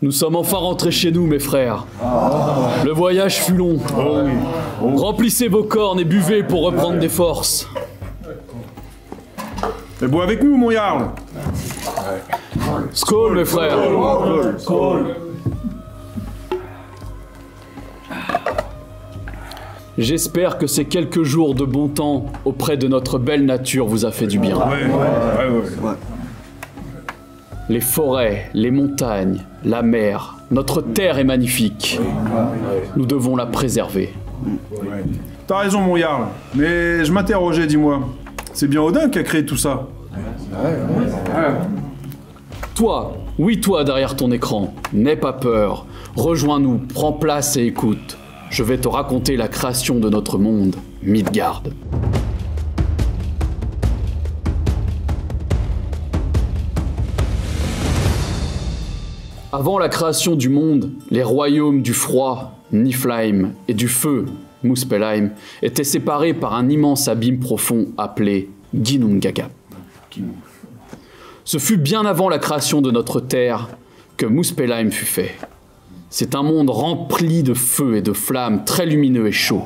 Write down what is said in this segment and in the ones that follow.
Nous sommes enfin rentrés chez nous, mes frères. Le voyage fut long. Remplissez vos cornes et buvez pour reprendre des forces. Et bois avec nous, mon Jarl. Skål, mes frères. Skål. J'espère que ces quelques jours de bon temps auprès de notre belle nature vous a fait du bien. Ouais. Les forêts, les montagnes, la mer, notre terre est magnifique. Nous devons la préserver. T'as raison, mon Jarl. Mais je m'interrogeais, dis-moi. C'est bien Odin qui a créé tout ça. Toi, oui toi derrière ton écran, n'aie pas peur. Rejoins-nous, prends place et écoute. Je vais te raconter la création de notre monde, Midgard. Avant la création du monde, les royaumes du froid, Niflheim, et du feu, Muspelheim, étaient séparés par un immense abîme profond appelé Ginnungagap. Ce fut bien avant la création de notre terre que Muspelheim fut fait. C'est un monde rempli de feu et de flammes, très lumineux et chaud.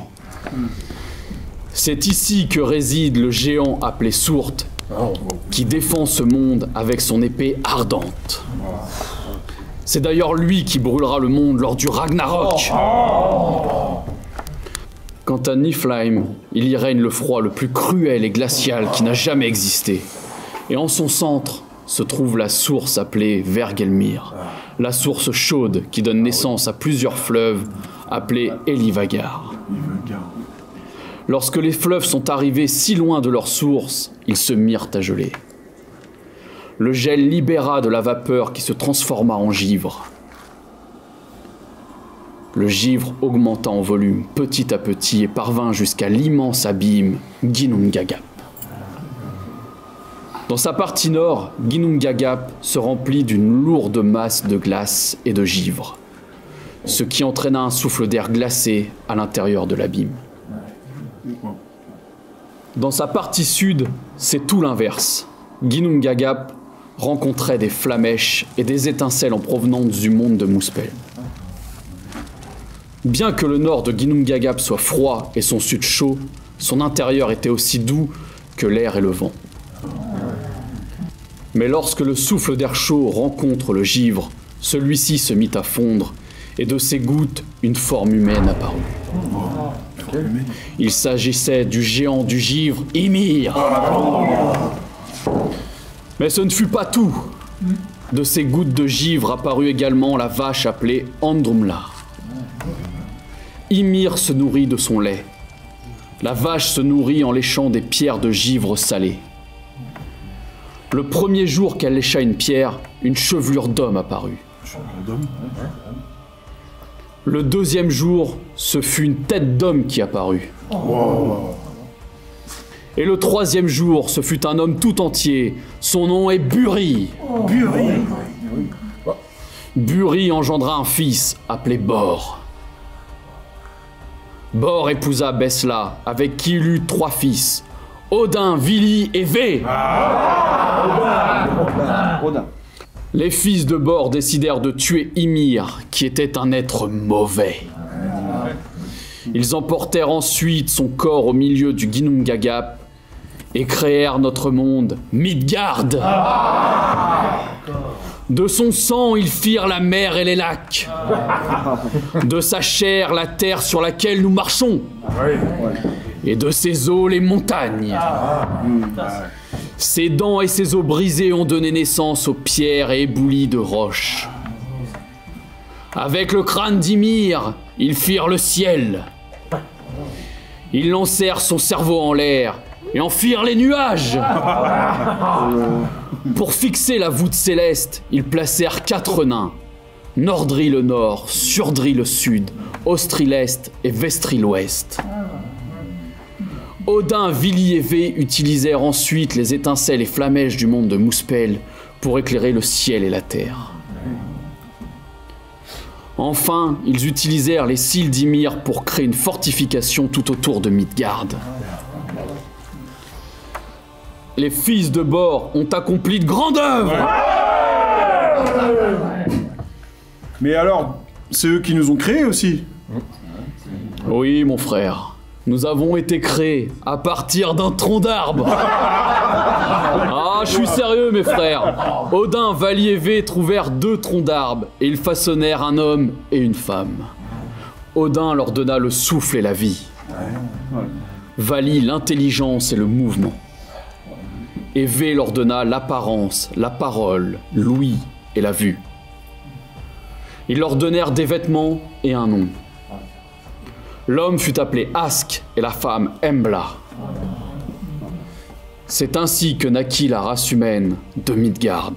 C'est ici que réside le géant appelé Surt, qui défend ce monde avec son épée ardente. C'est d'ailleurs lui qui brûlera le monde lors du Ragnarok. Quant à Niflheim, il y règne le froid le plus cruel et glacial qui n'a jamais existé. Et en son centre se trouve la source appelée Vergelmir, la source chaude qui donne naissance à plusieurs fleuves appelés Elivagar. Lorsque les fleuves sont arrivés si loin de leur source, ils se mirent à geler. Le gel libéra de la vapeur qui se transforma en givre. Le givre augmenta en volume petit à petit et parvint jusqu'à l'immense abîme Ginnungagap. Dans sa partie nord, Ginnungagap se remplit d'une lourde masse de glace et de givre, ce qui entraîna un souffle d'air glacé à l'intérieur de l'abîme. Dans sa partie sud, c'est tout l'inverse. Ginnungagap rencontrait des flamèches et des étincelles en provenance du monde de Muspel. Bien que le nord de Ginnungagap soit froid et son sud chaud, son intérieur était aussi doux que l'air et le vent. Mais lorsque le souffle d'air chaud rencontre le givre, celui-ci se mit à fondre, et de ses gouttes, une forme humaine apparut. Il s'agissait du géant du givre, Ymir. Mais ce ne fut pas tout. De ces gouttes de givre apparut également la vache appelée Andrumlar. Ymir se nourrit de son lait. La vache se nourrit en léchant des pierres de givre salées. Le premier jour qu'elle lécha une pierre, une chevelure d'homme apparut. Le deuxième jour, ce fut une tête d'homme qui apparut. Et le troisième jour, ce fut un homme tout entier. Son nom est Buri. Buri engendra un fils appelé Bor. Bor épousa Besla, avec qui il eut 3 fils, Odin, Vili et Ve. Les fils de Bor décidèrent de tuer Ymir, qui était un être mauvais. Ils emportèrent ensuite son corps au milieu du Ginnungagap et créèrent notre monde, Midgard. De son sang, ils firent la mer et les lacs. De sa chair, la terre sur laquelle nous marchons. Et de ses eaux, les montagnes. Ses dents et ses os brisés ont donné naissance aux pierres et éboulis de roches. Avec le crâne d'Ymir, ils firent le ciel. Ils lancèrent son cerveau en l'air et en firent les nuages. Pour fixer la voûte céleste, ils placèrent 4 nains. Nordri le nord, Surdri le sud, Ostri l'est et Vestri l'ouest. Odin, Vili et Ve utilisèrent ensuite les étincelles et flamèches du monde de Muspel pour éclairer le ciel et la terre. Enfin, ils utilisèrent les cils d'Ymir pour créer une fortification tout autour de Midgard. Les fils de Bor ont accompli de grandes œuvres. Mais alors, c'est eux qui nous ont créés aussi. Oui, mon frère. Nous avons été créés à partir d'un tronc d'arbre. Ah, je suis sérieux, mes frères. Odin, Vali et Vé trouvèrent 2 troncs d'arbre et ils façonnèrent un homme et une femme. Odin leur donna le souffle et la vie. Vali, l'intelligence et le mouvement. Et Vé leur donna l'apparence, la parole, l'ouïe et la vue. Ils leur donnèrent des vêtements et un nom. L'homme fut appelé Ask et la femme Embla. C'est ainsi que naquit la race humaine de Midgard.